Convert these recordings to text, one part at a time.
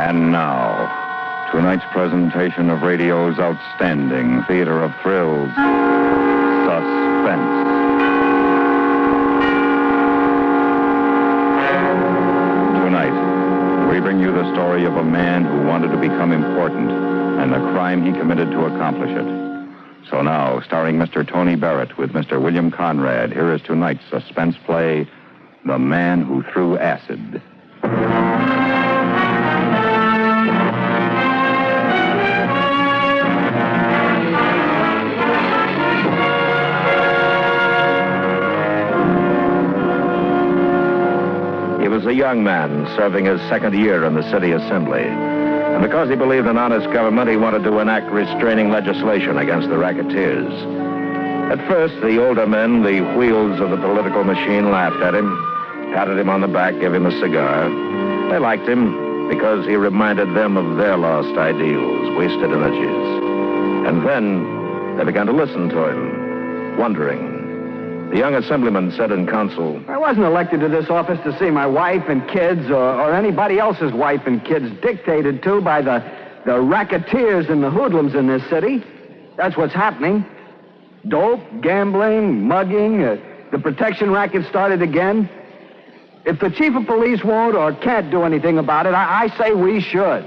And now, tonight's presentation of radio's outstanding theater of thrills, Suspense. Tonight, we bring you the story of a man who wanted to become important and the crime he committed to accomplish it. So now, starring Mr. Tony Barrett with Mr. William Conrad, here is tonight's suspense play, The Man Who Threw Acid. He was a young man serving his second year in the city assembly. And because he believed in honest government, he wanted to enact restraining legislation against the racketeers. At first, the older men, the wheels of the political machine, laughed at him, patted him on the back, gave him a cigar. They liked him because he reminded them of their lost ideals, wasted energies. And then they began to listen to him, wondering. The young assemblyman said in council, I wasn't elected to this office to see my wife and kids or anybody else's wife and kids dictated to by the racketeers and the hoodlums in this city. That's what's happening. Dope, gambling, mugging, the protection racket started again. If the chief of police won't or can't do anything about it, I say we should.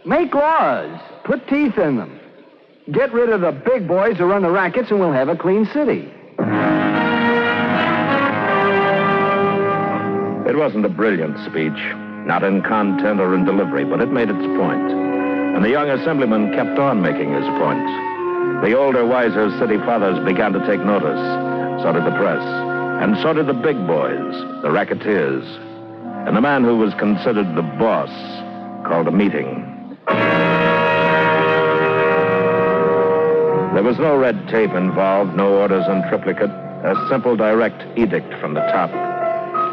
Make laws. Put teeth in them. Get rid of the big boys who run the rackets and we'll have a clean city. It wasn't a brilliant speech, not in content or in delivery, but it made its point. And the young assemblyman kept on making his point. The older, wiser city fathers began to take notice. So did the press. And so did the big boys, the racketeers. And the man who was considered the boss called a meeting. There was no red tape involved, no orders in triplicate, a simple direct edict from the top.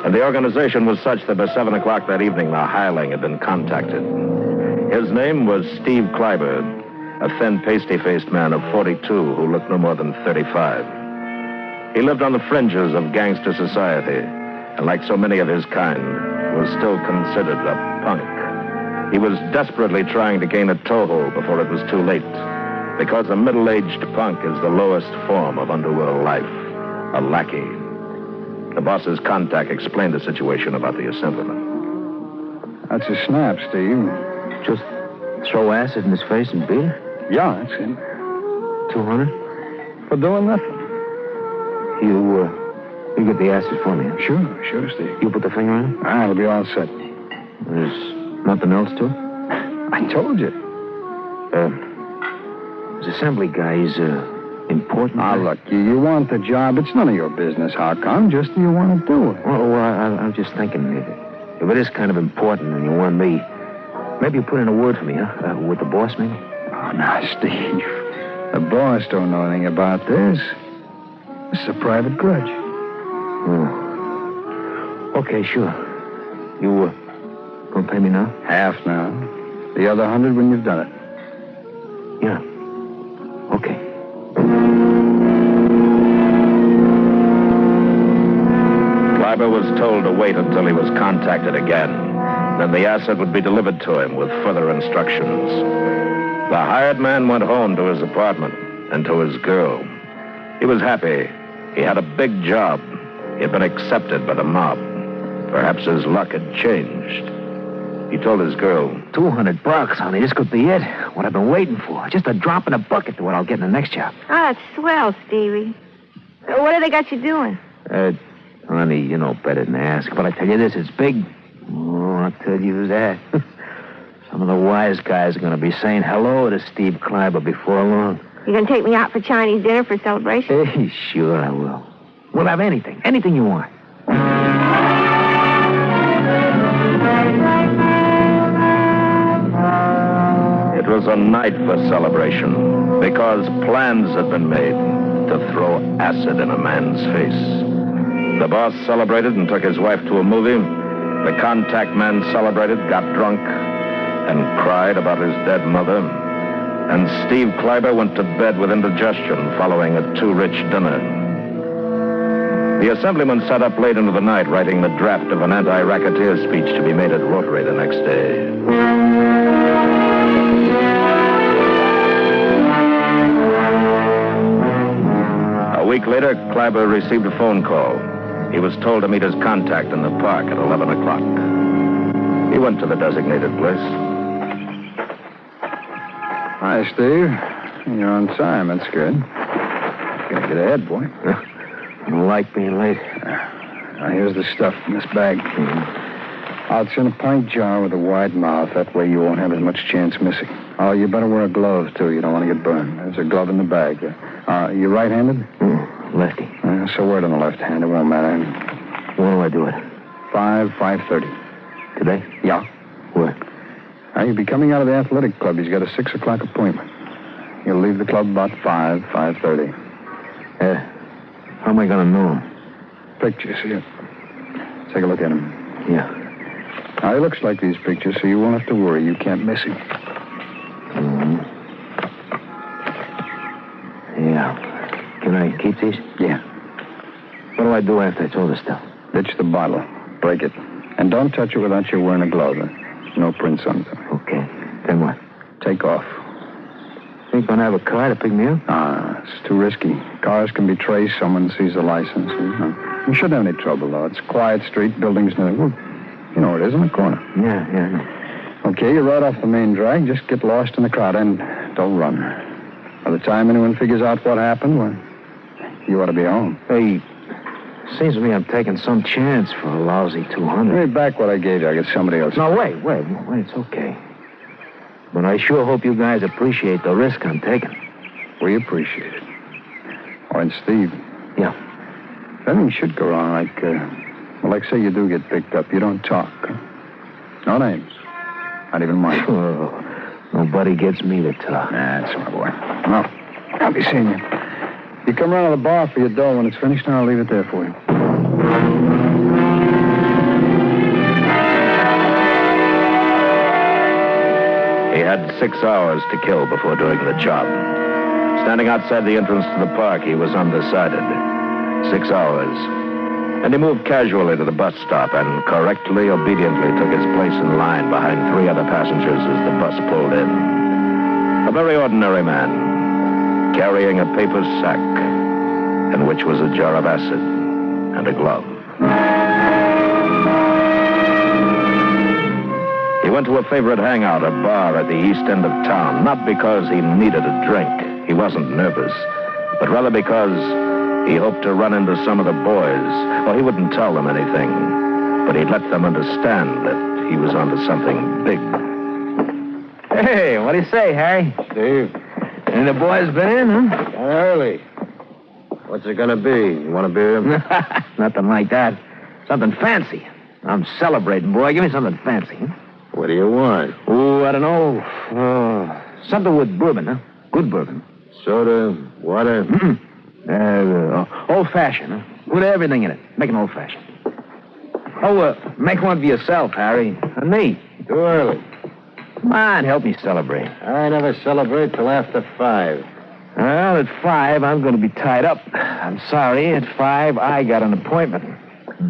And the organization was such that by 7 o'clock that evening, the hireling had been contacted. His name was Steve Kleiber, a thin, pasty-faced man of 42 who looked no more than 35. He lived on the fringes of gangster society, and like so many of his kind, was still considered a punk. He was desperately trying to gain a toehold before it was too late, because a middle-aged punk is the lowest form of underworld life, a lackey. The boss's contact explained the situation about the assemblyman. That's a snap, Steve. Just throw acid in his face and beat him? Yeah, that's it. 200? For doing nothing. You get the acid for me, huh? Sure, Steve. You put the finger on him? It'll be all set. There's nothing else to it? I told you. This assembly guy, he's important. Look, you want the job. It's none of your business. How come? Just do you want to do it? Well, I'm just thinking, if it is kind of important and you want me, maybe you put in a word for me, huh? With the boss, maybe? Oh, now, Steve. The boss don't know anything about this. This is a private grudge. Oh. Okay, sure. You, gonna pay me now? Half now. The other 100 when you've done it. Yeah. Okay. Kleiber was told to wait until he was contacted again. Then the acid would be delivered to him with further instructions. The hired man went home to his apartment and to his girl. He was happy. He had a big job. He had been accepted by the mob. Perhaps his luck had changed. He told his girl, $200, honey. This could be it. What I've been waiting for. Just a drop in a bucket to what I'll get in the next job. Oh, that's swell, Stevie. What have they got you doing? Honey, you know better than to ask. But I tell you this, it's big. Oh, I'll tell you that. Some of the wise guys are going to be saying hello to Steve Kleiber before long. You gonna take me out for Chinese dinner for celebration? Hey, sure I will. We'll have anything you want. It was a night for celebration because plans had been made to throw acid in a man's face. The boss celebrated and took his wife to a movie. The contact man celebrated, got drunk, and cried about his dead mother. And Steve Kleiber went to bed with indigestion following a too-rich dinner. The assemblyman sat up late into the night writing the draft of an anti-racketeer speech to be made at Rotary the next day. A week later, Kleiber received a phone call. He was told to meet his contact in the park at 11 o'clock. He went to the designated place. Hi, Steve. You're on time. That's good. Gonna get ahead, boy. You don't like being late? Now, here's the stuff in this bag. Oh, it's in a pint jar with a wide mouth. That way you won't have as much chance missing. Oh, you better wear a glove, too. You don't want to get burned. There's a glove in the bag. You right-handed? Lefty. So wear it on the left hand. It won't matter. When do I do it? 5:30. Today? Yeah. Where? Now, you'll be coming out of the athletic club. He's got a 6 o'clock appointment. You'll leave the club about 5:30. How am I going to know him? Pictures, here. Take a look at him. Yeah. Now, he looks like these pictures, so you won't have to worry. You can't miss him. Yeah. Can I keep these? Yeah. What do I do after it's all this stuff? Ditch the bottle. Break it. And don't touch it without you wearing a glove. No prints on it. Okay. Then what? Take off. Think gonna have a car to pick me up? It's too risky. Cars can be traced. Someone sees the license. You shouldn't have any trouble, though. It's a quiet street. Buildings, well, you know where it is, in the corner. Yeah. Okay, you're right off the main drag. Just get lost in the crowd and don't run. By the time anyone figures out what happened, well, you ought to be home. Hey, seems to me I'm taking some chance for a lousy 200. Give me back what I gave you. I'll get somebody else. No, wait. It's okay. But I sure hope you guys appreciate the risk I'm taking. We appreciate it. Oh, and Steve. Yeah. If anything should go wrong, like say you do get picked up, you don't talk. No names. Not even mine. Oh, nobody gets me to talk. That's my boy. Well, I'll be seeing you. You come round to the bar for your dough. When it's finished, I'll leave it there for you. He had 6 hours to kill before doing the job. Standing outside the entrance to the park, he was undecided. 6 hours. And he moved casually to the bus stop and correctly, obediently took his place in line behind 3 other passengers as the bus pulled in. A very ordinary man, carrying a paper sack in which was a jar of acid and a glove. He went to a favorite hangout, a bar at the east end of town, not because he needed a drink. He wasn't nervous, but rather because he hoped to run into some of the boys. Well, he wouldn't tell them anything, but he'd let them understand that he was onto something big. Hey, what do you say, Harry? Steve. And the boys been in, huh? Early. What's it gonna be? You want a beer? Nothing like that. Something fancy. I'm celebrating, boy. Give me something fancy. Huh? What do you want? Oh, I don't know. Something with bourbon, huh? Good bourbon. Soda, water? Old-fashioned, huh? Put everything in it. Make an old-fashioned. Make one for yourself, Harry. And me. Too early. Come on, help me celebrate. I never celebrate till after 5. Well, at 5, I'm going to be tied up. I'm sorry. At 5, I got an appointment.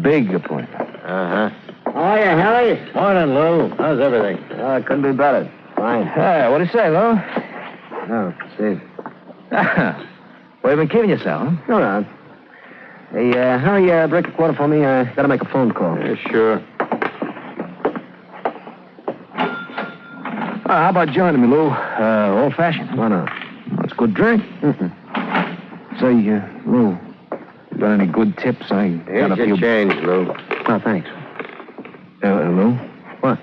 Big appointment. Uh-huh. Oh, yeah, Harry. Morning, Lou. How's everything? Couldn't be better. Fine. What do you say, Lou? Oh, Steve. Well, you've been kidding yourself, huh? No. Hey, Harry, break a quarter for me. Gotta make a phone call. Yeah, sure. How about joining me, Lou? Old-fashioned. Why not? That's good drink. Mm-hmm. Say, Lou, you got any good tips? Here's your change, Lou. Oh, thanks. Lou? What?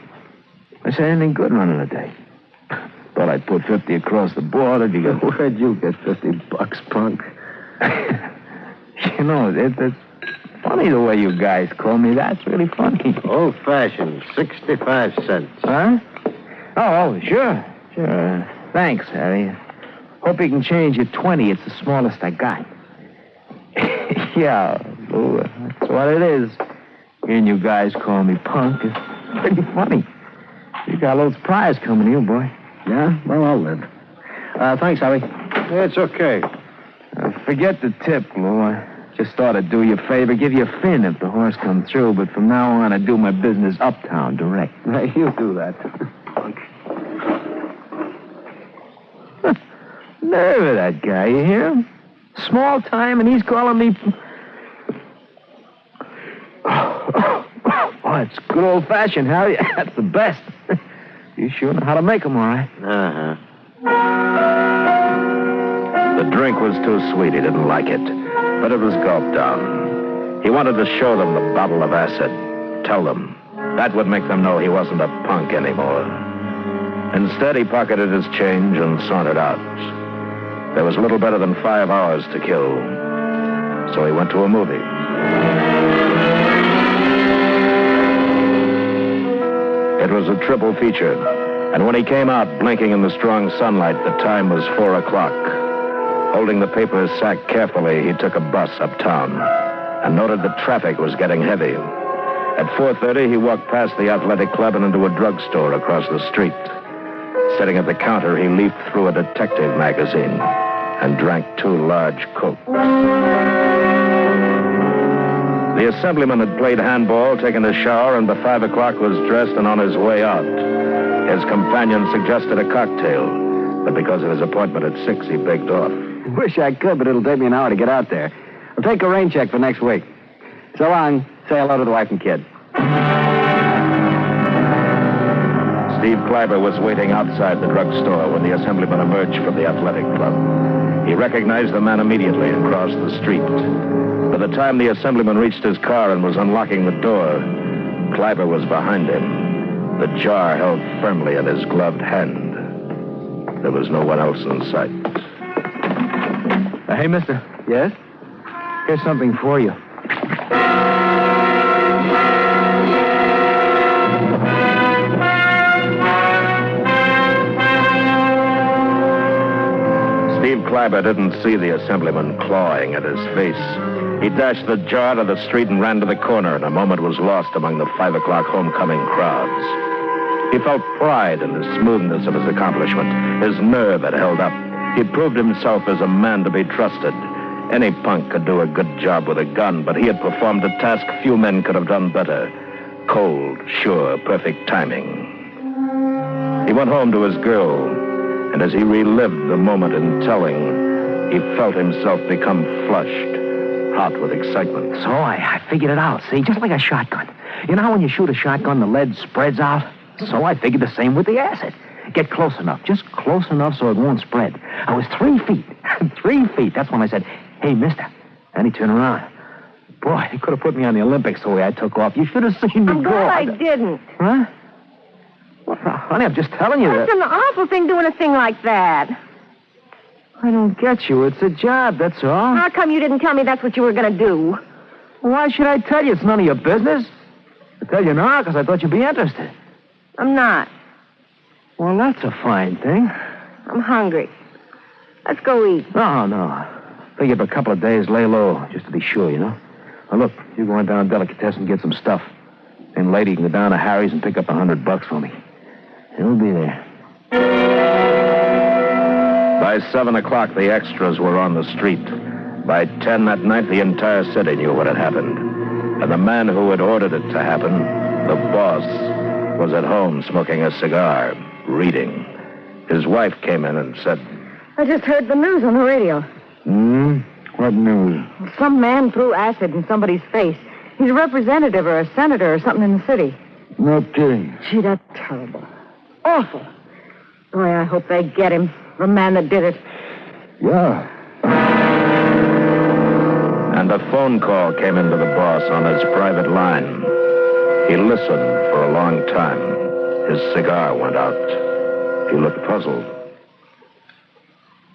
I said anything good running a day. Thought I'd put 50 across the board if you got... Where'd you get $50, punk? You know, it's funny the way you guys call me. That's really funny. Old-fashioned, 65 cents. Huh? Oh, sure. Thanks, Harry. Hope you can change your 20. It's the smallest I got. Yeah, Lou, that's what it is. Hearing you guys call me punk is pretty funny. You got a little surprise coming to you, boy. Yeah? Well, I'll live. Thanks, Harry. It's okay. Forget the tip, Lou. Just thought I'd do you a favor, give you a fin if the horse come through, but from now on I do my business uptown direct. Hey, you do that. Nerve of that guy, you hear him? Small time, and he's calling me... Oh, it's good old-fashioned, Harry. That's the best. You sure know how to make them, all right. Uh-huh. The drink was too sweet. He didn't like it. But it was gulped down. He wanted to show them the bottle of acid. Tell them. That would make them know he wasn't a punk anymore. Instead, he pocketed his change and sauntered out. There was little better than 5 hours to kill. So he went to a movie. It was a triple feature. And when he came out, blinking in the strong sunlight, the time was 4 o'clock. Holding the paper sack carefully, he took a bus uptown and noted that traffic was getting heavy. At 4:30, he walked past the athletic club and into a drugstore across the street. Sitting at the counter, he leafed through a detective magazine and drank 2 large Cokes. The assemblyman had played handball, taken a shower, and by 5 o'clock was dressed and on his way out. His companion suggested a cocktail, but because of his appointment at 6, he begged off. Wish I could, but it'll take me an hour to get out there. I'll take a rain check for next week. So long. Say hello to the wife and kid. Steve Kleiber was waiting outside the drugstore when the assemblyman emerged from the athletic club. He recognized the man immediately and crossed the street. By the time the assemblyman reached his car and was unlocking the door, Kleiber was behind him, the jar held firmly in his gloved hand. There was no one else in sight. Hey, mister. Yes? Here's something for you. Steve Kleiber didn't see the assemblyman clawing at his face. He dashed the jar to the street and ran to the corner, and a moment was lost among the 5 o'clock homecoming crowds. He felt pride in the smoothness of his accomplishment. His nerve had held up. He'd proved himself as a man to be trusted. Any punk could do a good job with a gun, but he had performed a task few men could have done better. Cold, sure, perfect timing. He went home to his girl, and as he relived the moment in telling, he felt himself become flushed, hot with excitement. So I figured it out, see? Just like a shotgun. You know how when you shoot a shotgun, the lead spreads out? So I figured the same with the acid. Get close enough, just close enough so it won't spread. I was 3 feet. 3 feet. That's when I said, hey, mister. And he turned around. Boy, he could have put me on the Olympics the way I took off. You should have seen me I'm go. glad I didn't. Huh? Well, honey, I'm just telling you That's that. an awful thing doing a thing like that. I don't get you. It's a job, that's all. How come you didn't tell me that's what you were going to do? Why should I tell you? It's none of your business. I tell you now because I thought you'd be interested. I'm not. Well, that's a fine thing. I'm hungry. Let's go eat. No. Figured a couple of days lay low, just to be sure, you know. Now, look, you go on down to Delicatessen and get some stuff. Then later you can go down to Harry's and pick up $100 for me. He'll be there. By 7 o'clock, the extras were on the street. By 10 that night, the entire city knew what had happened. And the man who had ordered it to happen, the boss, was at home smoking a cigar, reading. His wife came in and said, I just heard the news on the radio. What news? Some man threw acid in somebody's face. He's a representative or a senator or something in the city. No kidding. Gee, that's terrible. Awful. Boy, I hope they get him. The man that did it. Yeah. And a phone call came into the boss on his private line. He listened for a long time. His cigar went out. He looked puzzled.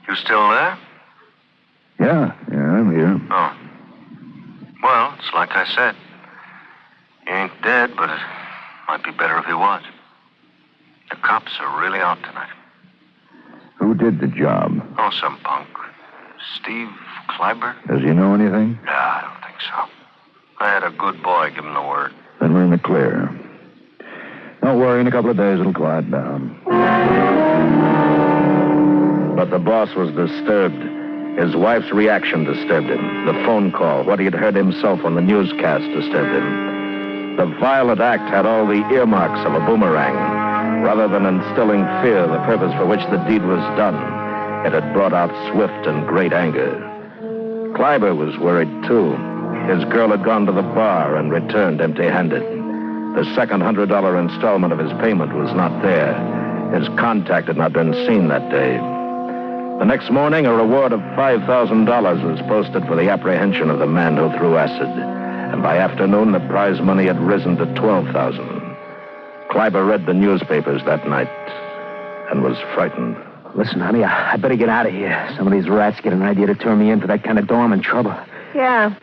You still there? Yeah, I'm here. Oh. Well, it's like I said. He ain't dead, but it might be better if he was. The cops are really out tonight. Who did the job? Oh, some punk. Steve Kleiber? Does he know anything? Yeah, I don't think so. I had a good boy give him the word. Then we're in the clear. Don't worry, in a couple of days it'll quiet down. But the boss was disturbed. His wife's reaction disturbed him. The phone call, what he had heard himself on the newscast disturbed him. The violent act had all the earmarks of a boomerang. Rather than instilling fear, the purpose for which the deed was done, it had brought out swift and great anger. Kleiber was worried, too. His girl had gone to the bar and returned empty-handed. The second $100 installment of his payment was not there. His contact had not been seen that day. The next morning, a reward of $5,000 was posted for the apprehension of the man who threw acid. And by afternoon, the prize money had risen to $12,000. Kleiber read the newspapers that night and was frightened. Listen, honey, I better get out of here. Some of these rats get an idea to turn me in for that kind of dorm in trouble. Yeah.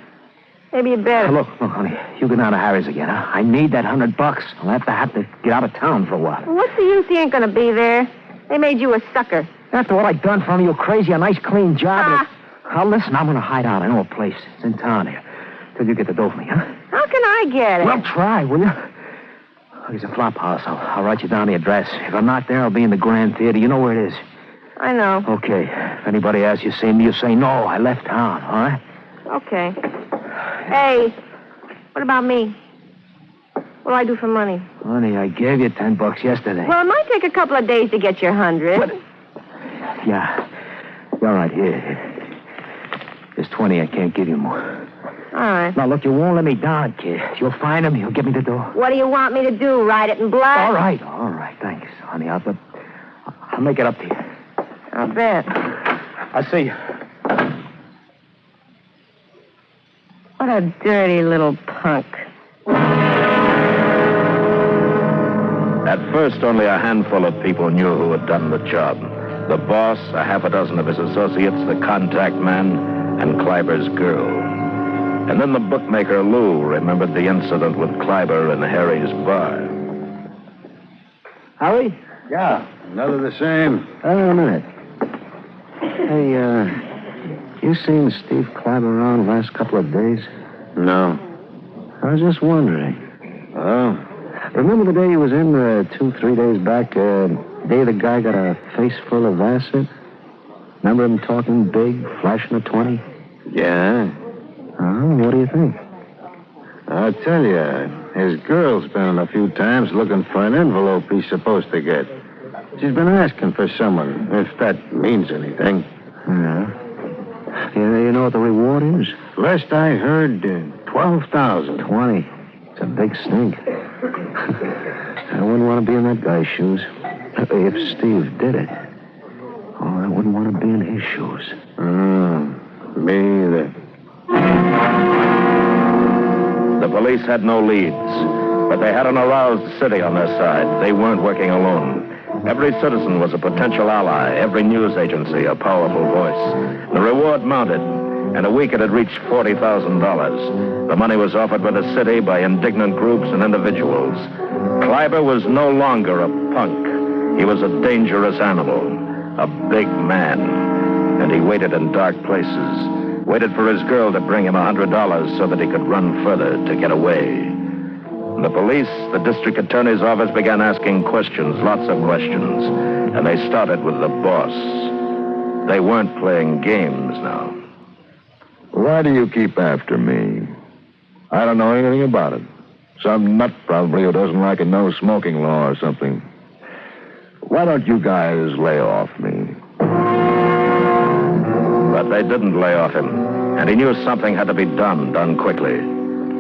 Maybe you better. Look, honey, you go down to Harry's again, huh? I need that $100. I'll have to get out of town for a while. Well, what's the use? He ain't gonna be there. They made you a sucker. After what I've done for him, you're crazy. A nice, clean job. Listen, I'm gonna hide out. I know a place. It's in town here. Till you get the dough for me, huh? How can I get it? Well, try, will you? There's a flop house. I'll write you down the address. If I'm not there, I'll be in the Grand Theater. You know where it is. I know. Okay. If anybody asks you see me, you say, no, I left town, all right? Okay. Hey, what about me? What do I do for money? Honey, I gave you $10 yesterday. Well, it might take a couple of days to get your 100. What? Yeah. All right, here. There's 20. I can't give you more. All right. Now, look, you won't let me down, kid. You'll find him. You'll give me the door. What do you want me to do? Write it in blood? All right. Thanks, honey. I'll make it up to you. I'll bet. I'll see you. What a dirty little punk. At first, only a handful of people knew who had done the job. The boss, a half a dozen of his associates, the contact man, and Kleiber's girl. And then the bookmaker, Lou, remembered the incident with Kleiber in Harry's bar. Howie? Yeah, another the same. Wait a minute. Hey, you seen Steve Kleiber around the last couple of days? No. I was just wondering. Oh? Remember the day he was in 2-3 days back? Day the guy got a face full of acid? Remember him talking big, flashing a 20? Yeah. What do you think? I'll tell you, his girl's been in a few times looking for an envelope he's supposed to get. She's been asking for someone, if that means anything. Yeah. You know what the reward is? Last I heard, 12,000. 20. It's a big stink. I wouldn't want to be in that guy's shoes. If Steve did it. Oh, I wouldn't want to be in his shoes. Me either. The police had no leads, but they had an aroused city on their side. They weren't working alone. Every citizen was a potential ally, every news agency a powerful voice. The reward mounted. In a week, it had reached $40,000. The money was offered by the city by indignant groups and individuals. Kleiber was no longer a punk. He was a dangerous animal, a big man. And he waited in dark places, waited for his girl to bring him $100 so that he could run further to get away. The police, the district attorney's office began asking questions, lots of questions. And they started with the boss. They weren't playing games now. Why do you keep after me? I don't know anything about it. Some nut probably who doesn't like a no-smoking law or something. Why don't you guys lay off me? But they didn't lay off him, and he knew something had to be done quickly.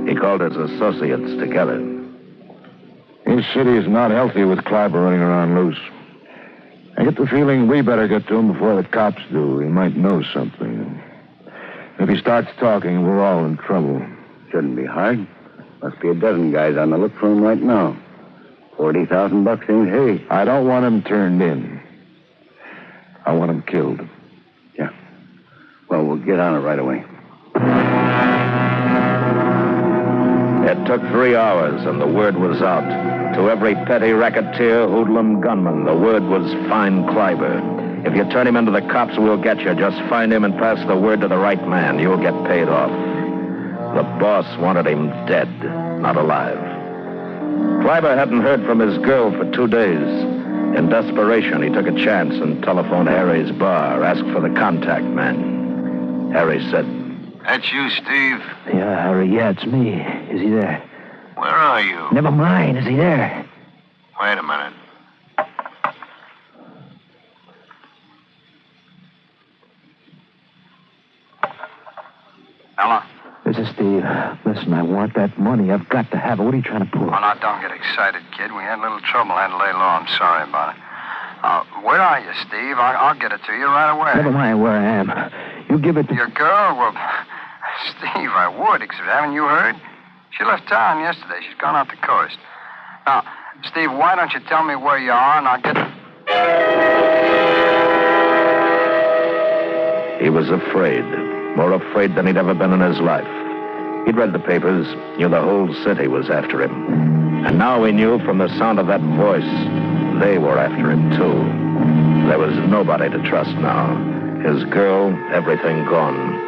He called his associates together. This city is not healthy with Kleiber running around loose. I get the feeling we better get to him before the cops do. He might know something. If he starts talking, we're all in trouble. Shouldn't be hard. Must be a dozen guys on the look for him right now. $40,000 ain't hay. I don't want him turned in. I want him killed. Yeah. Well, we'll get on it right away. It took 3 hours, and the word was out. To every petty racketeer, hoodlum, gunman, the word was find Kleiber. If you turn him into the cops, we'll get you. Just find him and pass the word to the right man. You'll get paid off. The boss wanted him dead, not alive. Kleiber hadn't heard from his girl for 2 days. In desperation, he took a chance and telephoned Harry's bar, asked for the contact man. Harry said. That's you, Steve? Yeah, Harry, yeah, it's me. Is he there? Where are you? Never mind, is he there? Wait a minute. Hello? This is Steve. Listen, I want that money. I've got to have it. What are you trying to pull? Oh, now, don't get excited, kid. We had a little trouble. Had to lay low. I'm sorry about it. Where are you, Steve? I'll get it to you right away. Never mind where I am. You give it to... Your girl? Well, Steve, I would, except haven't you heard? She left town yesterday. She's gone out the coast. Now, Steve, why don't you tell me where you are, and I'll get... He was afraid. More afraid than he'd ever been in his life. He'd read the papers, knew the whole city was after him. And now he knew from the sound of that voice, they were after him, too. There was nobody to trust now. His girl, everything gone.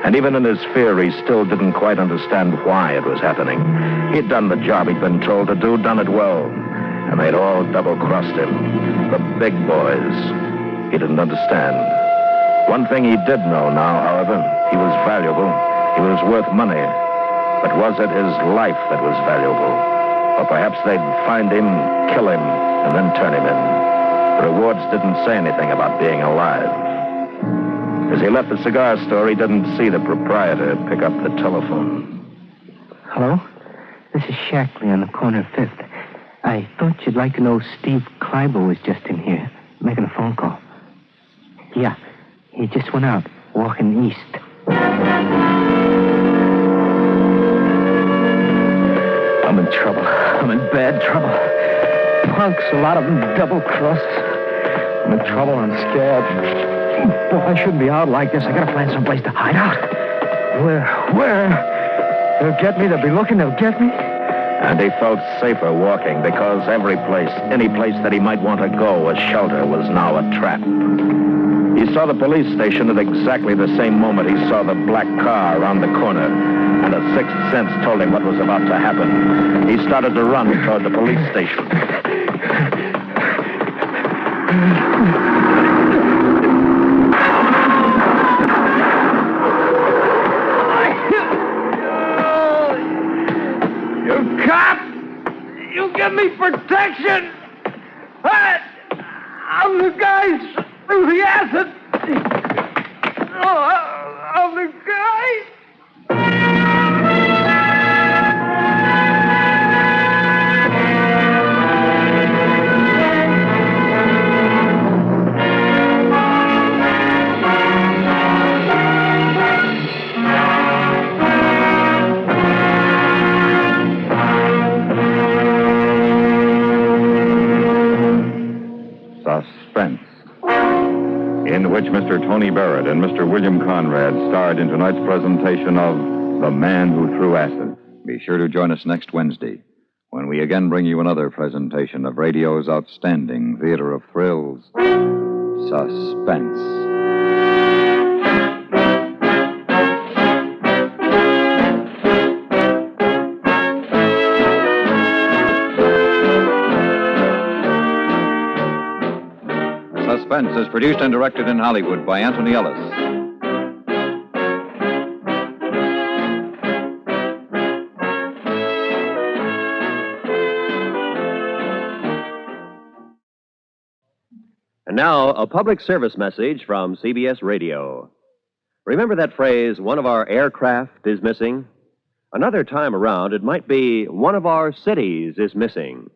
And even in his fear, he still didn't quite understand why it was happening. He'd done the job he'd been told to do, done it well. And they'd all double-crossed him. The big boys. He didn't understand. One thing he did know now, however, he was valuable. He was worth money. But was it his life that was valuable? Or perhaps they'd find him, kill him, and then turn him in. The rewards didn't say anything about being alive. As he left the cigar store, he didn't see the proprietor pick up the telephone. Hello? This is Shackley on the corner of 5th. I thought you'd like to know Steve Kleiber was just in here, making a phone call. Yeah, he just went out, walking east. I'm in trouble. I'm in bad trouble. Punks, a lot of them double-crossed. I'm in trouble and scared. Boy, I shouldn't be out like this. I gotta find someplace to hide out. Where? They'll get me. They'll be looking. They'll get me. And he felt safer walking because every place, any place that he might want to go as shelter was now a trap. He saw the police station at exactly the same moment he saw the black car around the corner, and a sixth sense told him what was about to happen. He started to run toward the police station. You cop! You give me protection! I'm the guy through the acid! I'm the guy! Suspense, in which Mr. Tony Barrett and Mr. William Conrad starred in tonight's presentation of The Man Who Threw Acid. Be sure to join us next Wednesday when we again bring you another presentation of radio's outstanding theater of thrills, Suspense. Suspense is produced and directed in Hollywood by Anthony Ellis. And now, a public service message from CBS Radio. Remember that phrase, one of our aircraft is missing? Another time around, it might be, one of our cities is missing.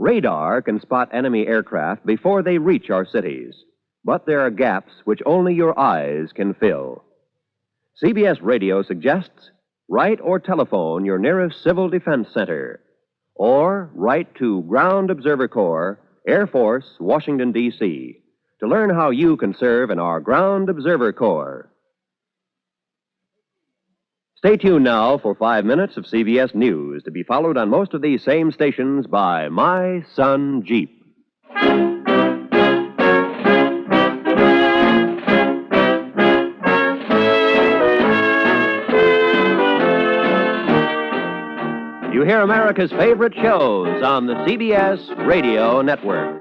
Radar can spot enemy aircraft before they reach our cities, but there are gaps which only your eyes can fill. CBS Radio suggests write or telephone your nearest Civil Defense Center, or write to Ground Observer Corps, Air Force, Washington, D.C., to learn how you can serve in our Ground Observer Corps. Stay tuned now for 5 minutes of CBS News, to be followed on most of these same stations by My Son Jeep. You hear America's favorite shows on the CBS Radio Network.